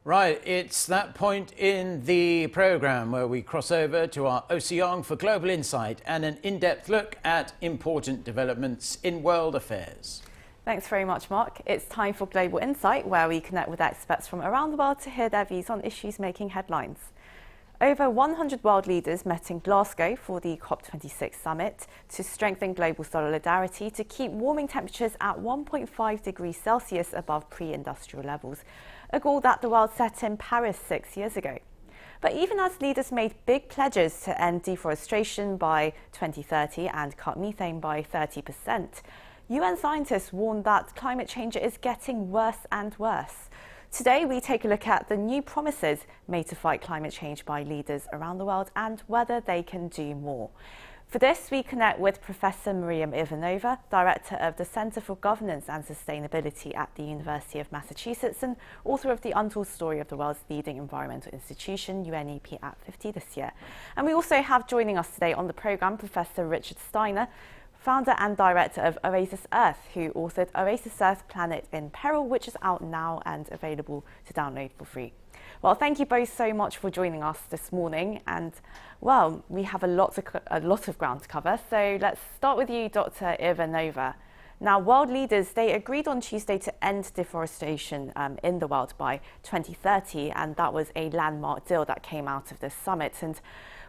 Right, it's that point in the programme where we cross over to our Ocean for global insight and an in-depth look at important developments in world affairs. Thanks very much, Mark. It's time for Global Insight, where we connect with experts from around the world to hear their views on issues making headlines. Over 100 world leaders met in Glasgow for the COP26 summit to strengthen global solidarity to keep warming temperatures at 1.5 degrees Celsius above pre-industrial levels, a goal that the world set in Paris 6 years ago. But even as leaders made big pledges to end deforestation by 2030 and cut methane by 30%, UN scientists warn that climate change is getting worse and worse. Today, we take a look at the new promises made to fight climate change by leaders around the world and whether they can do more. For this, we connect with Professor Miriam Ivanova, Director of the Centre for Governance and Sustainability at the University of Massachusetts and author of the Untold story of the world's leading environmental institution, UNEP at 50 this year. And we also have joining us today on the programme Professor Richard Steiner, founder and director of Oasis Earth, who authored Oasis Earth Planet in Peril, which is out now and available to download for free. Well, thank you both so much for joining us this morning. And, well, we have a lot of ground to cover. So let's start with you, Dr. Ivanova. Now, world leaders, they agreed on Tuesday to end deforestation in the world by 2030, and that was a landmark deal that came out of this summit. And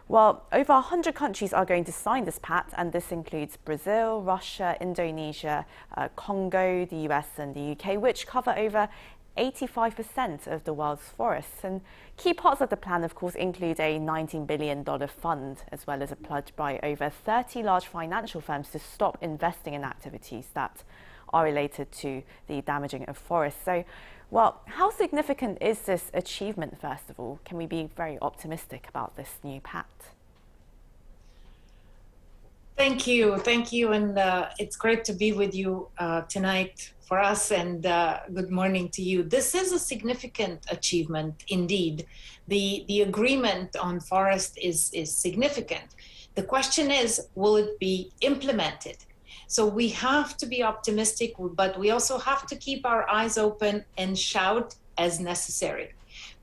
well, over 100 countries are going to sign this pact, and this includes Brazil, Russia, Indonesia, Congo, the US and the UK, which cover over 85% of the world's forests. And key parts of the plan, of course, include a $19 billion fund, as well as a pledge by over 30 large financial firms to stop investing in activities that are related to the damaging of forests. So, well, how significant is this achievement, first of all? Can we be very optimistic about this new pact? Thank you, and it's great to be with you tonight for us, and good morning to you. This is a significant achievement indeed. The agreement on forest is significant. The question is, will it be implemented? So we have to be optimistic, but we also have to keep our eyes open and shout as necessary.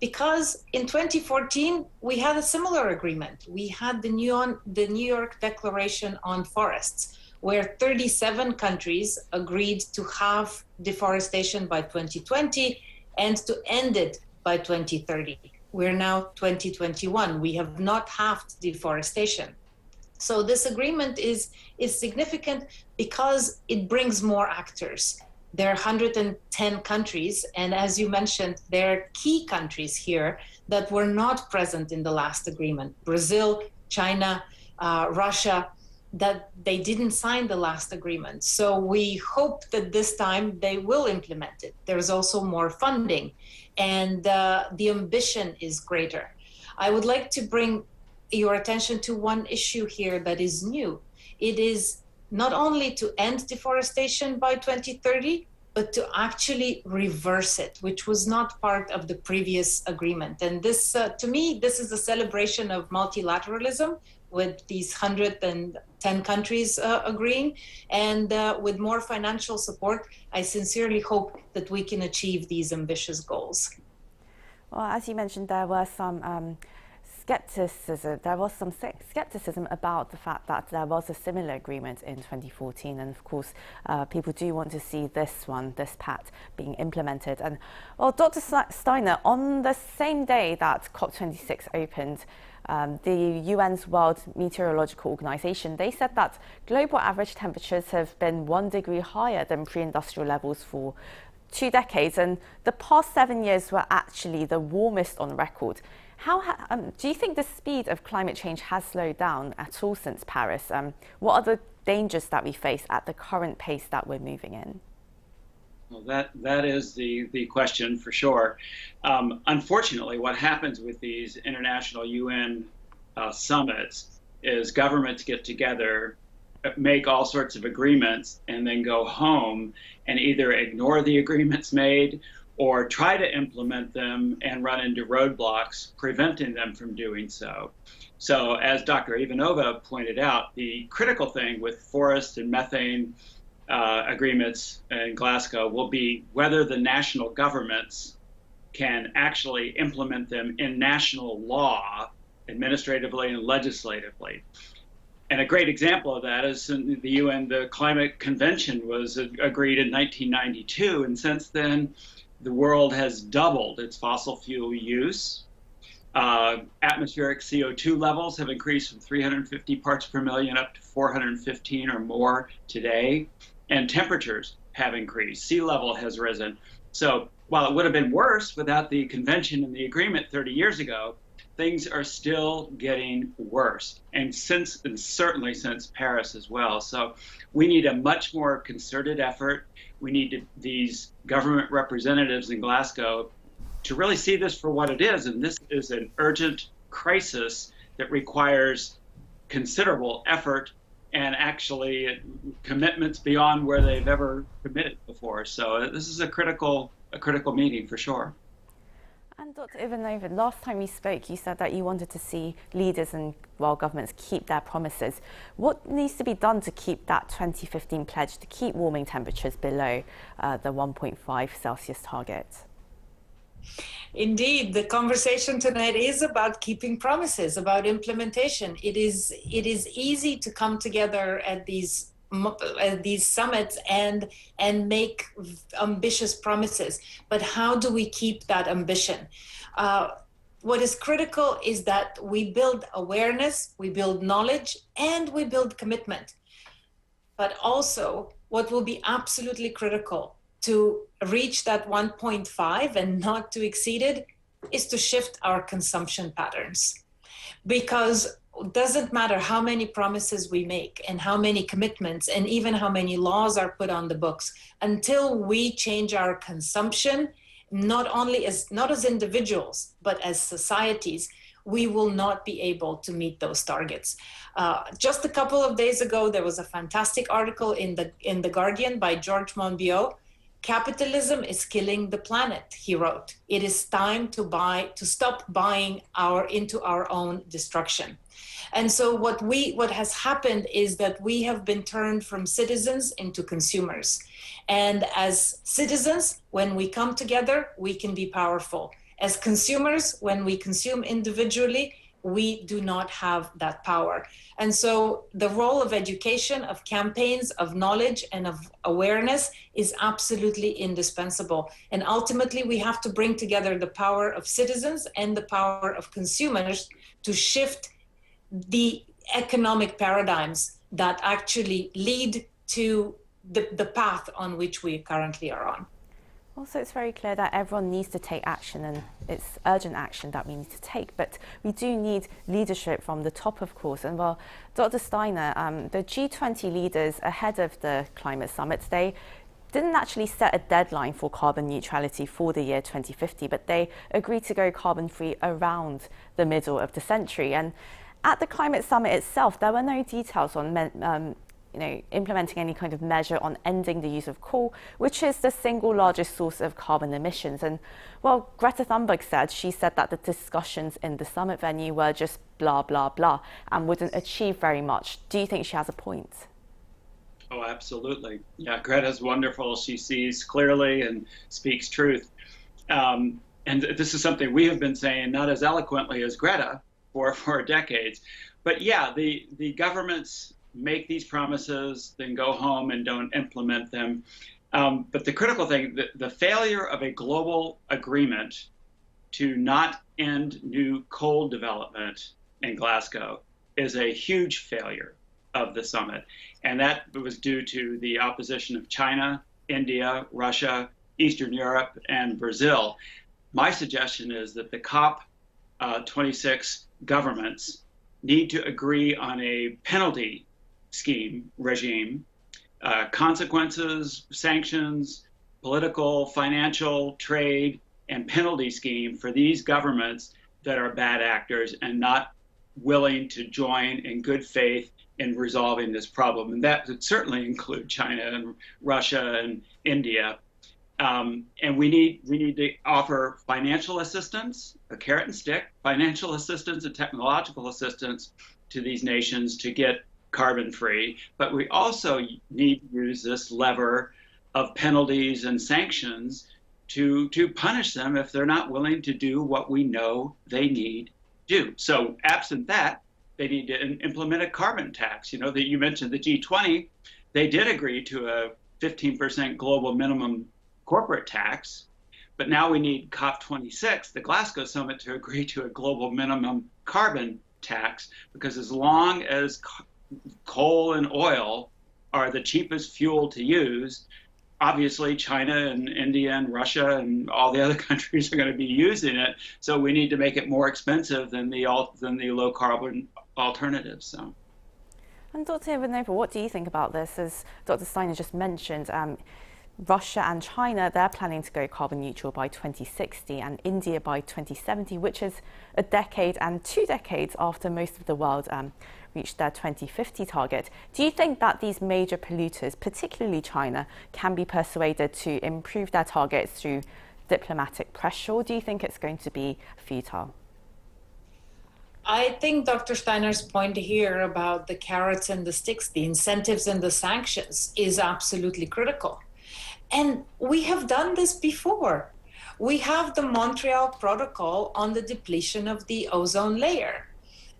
Because in 2014, we had a similar agreement. We had the New York Declaration on Forests, where 37 countries agreed to halve deforestation by 2020 and to end it by 2030. We're now 2021. We have not halved deforestation. So this agreement is significant because it brings more actors. There are 110 countries, and as you mentioned, there are key countries here that were not present in the last agreement. Brazil, China, Russia, that they didn't sign the last agreement. So we hope that this time they will implement it. There's also more funding, and the ambition is greater. I would like to bring your attention to one issue here that is new. It is not only to end deforestation by 2030, but to actually reverse it, which was not part of the previous agreement. And this, to me, this is a celebration of multilateralism, with these 110 countries agreeing. And with more financial support, I sincerely hope that we can achieve these ambitious goals. Well, as you mentioned, there was some skepticism about the fact that there was a similar agreement in 2014, and of course people do want to see this pact being implemented. And well, Dr. Steiner, on the same day that COP26 opened, the UN's World Meteorological Organization, they said that global average temperatures have been 1 degree higher than pre-industrial levels for 2 decades, and the past 7 years were actually the warmest on record. Do you think the speed of climate change has slowed down at all since Paris? What are the dangers that we face at the current pace that we're moving in? Well, that is the question for sure. Unfortunately, what happens with these international UN summits is governments get together, make all sorts of agreements, and then go home and either ignore the agreements made or try to implement them and run into roadblocks, preventing them from doing so. So as Dr. Ivanova pointed out, the critical thing with forest and methane agreements in Glasgow will be whether the national governments can actually implement them in national law, administratively and legislatively. And a great example of that is in the UN, the Climate Convention was agreed in 1992, and since then, the world has doubled its fossil fuel use. Atmospheric CO2 levels have increased from 350 parts per million up to 415 or more today, and temperatures have increased. Sea level has risen. So while it would have been worse without the convention and the agreement 30 years ago, things are still getting worse, and certainly since Paris as well. So we need a much more concerted effort. We need these government representatives in Glasgow to really see this for what it is, and this is an urgent crisis that requires considerable effort and actually commitments beyond where they've ever committed before. So this is a critical meeting for sure. And Dr. Ivanova, last time you spoke, you said that you wanted to see leaders and world governments keep their promises. What needs to be done to keep that 2015 pledge to keep warming temperatures below the 1.5 Celsius target? Indeed, the conversation tonight is about keeping promises, about implementation. It is easy to come together at these summits and make ambitious promises, but how do we keep that ambition? What is critical is that we build awareness, we build knowledge, and we build commitment. But also, what will be absolutely critical to reach that 1.5 and not to exceed it is to shift our consumption patterns. Because it doesn't matter how many promises we make and how many commitments and even how many laws are put on the books, until we change our consumption, not as individuals, but as societies, we will not be able to meet those targets. Just a couple of days ago, there was a fantastic article in the Guardian by George Monbiot. Capitalism is killing the planet, he wrote. It is time to stop buying into our own destruction. And so what has happened is that we have been turned from citizens into consumers. And as citizens, when we come together, we can be powerful. As consumers, when we consume individually, we do not have that power. And so the role of education, of campaigns, of knowledge, and of awareness is absolutely indispensable. And ultimately, we have to bring together the power of citizens and the power of consumers to shift the economic paradigms that actually lead to the path on which we currently are on. Also, it's very clear that everyone needs to take action, and it's urgent action that we need to take. But we do need leadership from the top, of course. And well, Dr. Steiner, the G20 leaders ahead of the climate summits, they didn't actually set a deadline for carbon neutrality for the year 2050, but they agreed to go carbon-free around the middle of the century. And at the climate summit itself, there were no details on implementing any kind of measure on ending the use of coal, which is the single largest source of carbon emissions. And well, Greta Thunberg said that the discussions in the summit venue were just blah, blah, blah, and wouldn't achieve very much. Do you think she has a point? Oh, absolutely. Yeah, Greta's wonderful. She sees clearly and speaks truth. And this is something we have been saying, not as eloquently as Greta for decades. But yeah, the governments make these promises, then go home and don't implement them. But the critical thing, the failure of a global agreement to not end new coal development in Glasgow is a huge failure of the summit. And that was due to the opposition of China, India, Russia, Eastern Europe, and Brazil. My suggestion is that the COP26 governments need to agree on a penalty regime, consequences, sanctions, political, financial, trade, and penalty scheme for these governments that are bad actors and not willing to join in good faith in resolving this problem. And that would certainly include China and Russia and India. And we need to offer financial assistance, a carrot and stick, financial assistance and technological assistance to these nations to get carbon free, but we also need to use this lever of penalties and sanctions to punish them if they're not willing to do what we know they need to do. So absent that, they need to implement a carbon tax. You know, that you mentioned the G20, they did agree to a 15% global minimum corporate tax, but now we need COP26, the Glasgow summit, to agree to a global minimum carbon tax, because as long as coal and oil are the cheapest fuel to use, obviously China and India and Russia and all the other countries are going to be using it. So we need to make it more expensive than the low carbon alternatives. So. And Dr. Ivanova, what do you think about this? As Dr. Steiner just mentioned, Russia and China, they're planning to go carbon neutral by 2060 and India by 2070, which is a decade and 2 decades after most of the world reached their 2050 target. Do you think that these major polluters, particularly China, can be persuaded to improve their targets through diplomatic pressure, or do you think it's going to be futile? I think Dr. Steiner's point here about the carrots and the sticks, the incentives and the sanctions, is absolutely critical. And we have done this before. We have the Montreal Protocol on the depletion of the ozone layer.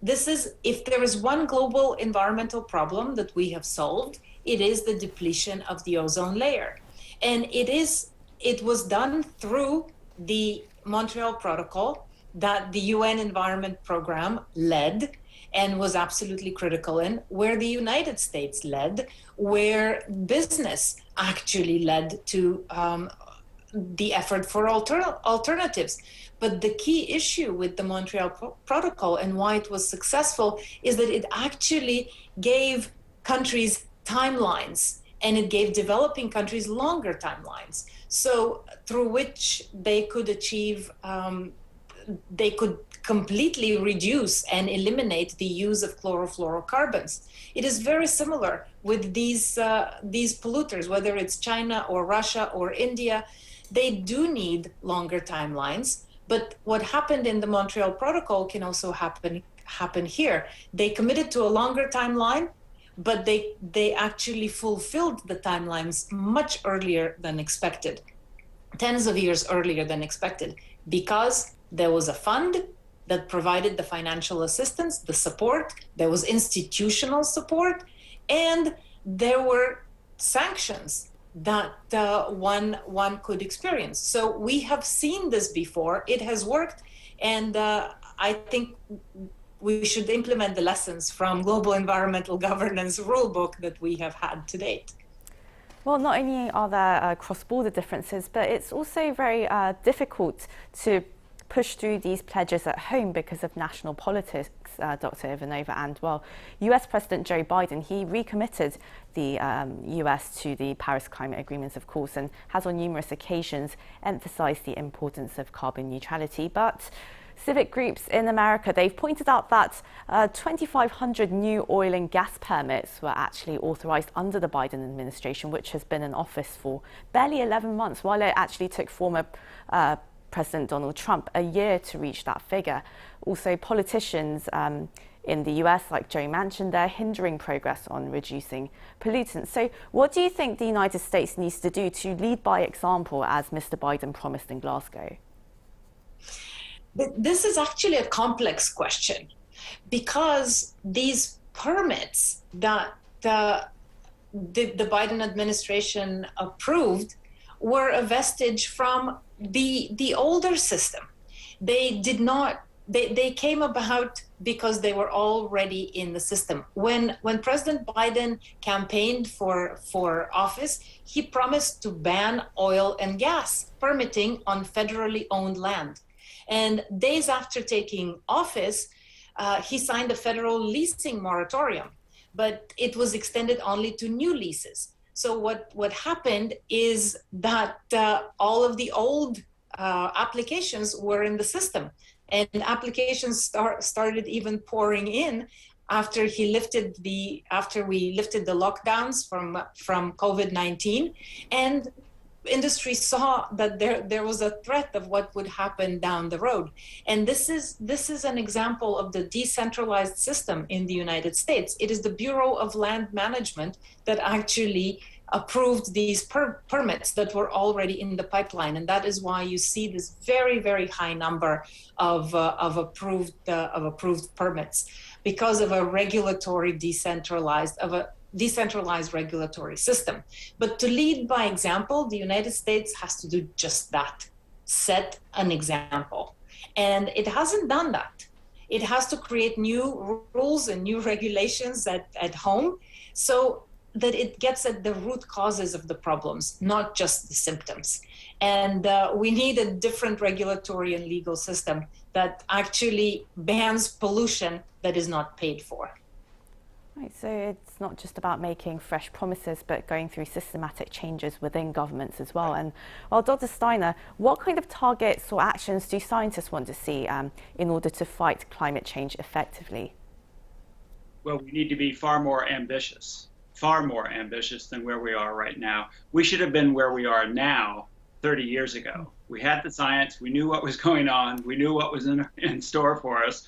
This is, if there is one global environmental problem that we have solved, it is the depletion of the ozone layer. And it was done through the Montreal Protocol that the UN Environment Program led and was absolutely critical in, where the United States led, where business actually led to the effort for alternatives. But the key issue with the Montreal Protocol and why it was successful is that it actually gave countries timelines, and it gave developing countries longer timelines, so through which they could achieve, they could completely reduce and eliminate the use of chlorofluorocarbons. It is very similar with these polluters, whether it's China or Russia or India. They do need longer timelines, but what happened in the Montreal Protocol can also happen here. They committed to a longer timeline, but they actually fulfilled the timelines much earlier than expected, tens of years earlier than expected, because there was a fund that provided the financial assistance, the support, there was institutional support, and there were sanctions that one could experience. So we have seen this before, it has worked, and I think we should implement the lessons from Global Environmental Governance Rulebook that we have had to date. Well, not only are there cross-border differences, but it's also very difficult to push through these pledges at home because of national politics, Dr. Ivanova. And well, US President Joe Biden, he recommitted the US to the Paris Climate Agreement, of course, and has on numerous occasions emphasized the importance of carbon neutrality. But civic groups in America, they've pointed out that 2,500 new oil and gas permits were actually authorized under the Biden administration, which has been in office for barely 11 months, while it actually took former President Donald Trump a year to reach that figure. Also, politicians in the US, like Joe Manchin, they're hindering progress on reducing pollutants. So what do you think the United States needs to do to lead by example, as Mr. Biden promised in Glasgow? This is actually a complex question, because these permits that the Biden administration approved were a vestige from the older system. They came about because they were already in the system. When President Biden campaigned for office, he promised to ban oil and gas permitting on federally owned land. And days after taking office, he signed a federal leasing moratorium, but it was extended only to new leases. So what happened is that all of the old applications were in the system, and applications started even pouring in after we lifted the lockdowns from COVID-19, and industry saw that there was a threat of what would happen down the road. And this is an example of the decentralized system in the United States. It is the Bureau of Land Management that actually approved these permits that were already in the pipeline, and that is why you see this very, very high number of approved permits, because of a decentralized regulatory system. But to lead by example, the United States has to do just that, set an example, and it hasn't done that. It has to create new rules and new regulations at home, so that it gets at the root causes of the problems, not just the symptoms. And we need a different regulatory and legal system that actually bans pollution that is not paid for. Right, so it's not just about making fresh promises, but going through systematic changes within governments as well. And well, Dr. Steiner, what kind of targets or actions do scientists want to see in order to fight climate change effectively? Well, we need to be far more ambitious than where we are right now. We should have been where we are now 30 years ago. We had the science, we knew what was going on, we knew what was in store for us.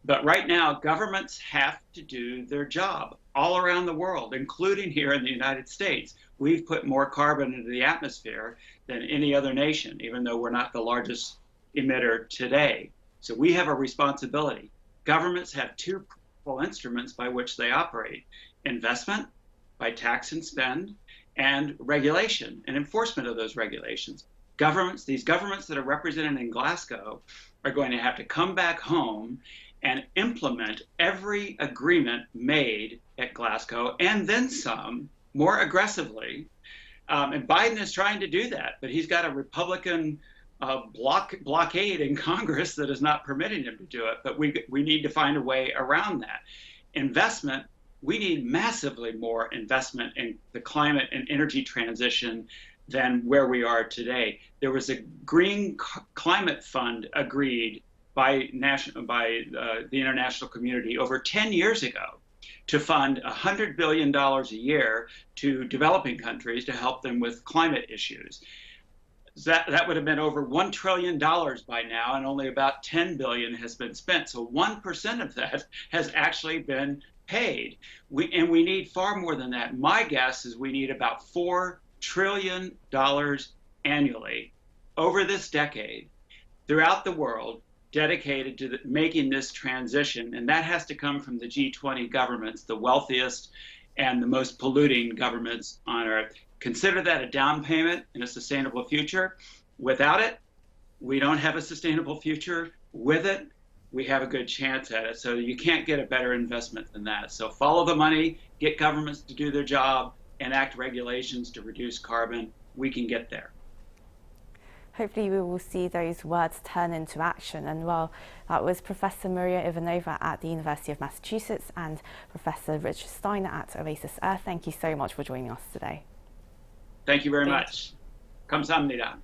But right now, governments have to do their job all around the world, including here in the United States. We've put more carbon into the atmosphere than any other nation, even though we're not the largest emitter today. So we have a responsibility. Governments have two principal instruments by which they operate: investment, by tax and spend, and regulation and enforcement of those regulations. These governments that are represented in Glasgow are going to have to come back home and implement every agreement made at Glasgow, and then some, more aggressively. And Biden is trying to do that, but he's got a Republican blockade in Congress that is not permitting him to do it. But we need to find a way around that. Investment, we need massively more investment in the climate and energy transition than where we are today. There was a Green Climate Fund agreed by the international community over 10 years ago to fund $100 billion a year to developing countries to help them with climate issues. That would have been over $1 trillion by now, and only about 10 billion has been spent. So 1% of that has actually been paid. We need far more than that. My guess is we need about $4 trillion annually over this decade throughout the world, dedicated to making this transition. And that has to come from the G20 governments, the wealthiest and the most polluting governments on Earth. Consider that a down payment in a sustainable future. Without it, we don't have a sustainable future. With it, we have a good chance at it. So you can't get a better investment than that. So follow the money, get governments to do their job, enact regulations to reduce carbon. We can get there. Hopefully we will see those words turn into action. And well, that was Professor Maria Ivanova at the University of Massachusetts and Professor Richard Steiner at Oasis Earth. Thank you so much for joining us today. Thank you very much. 감사합니다.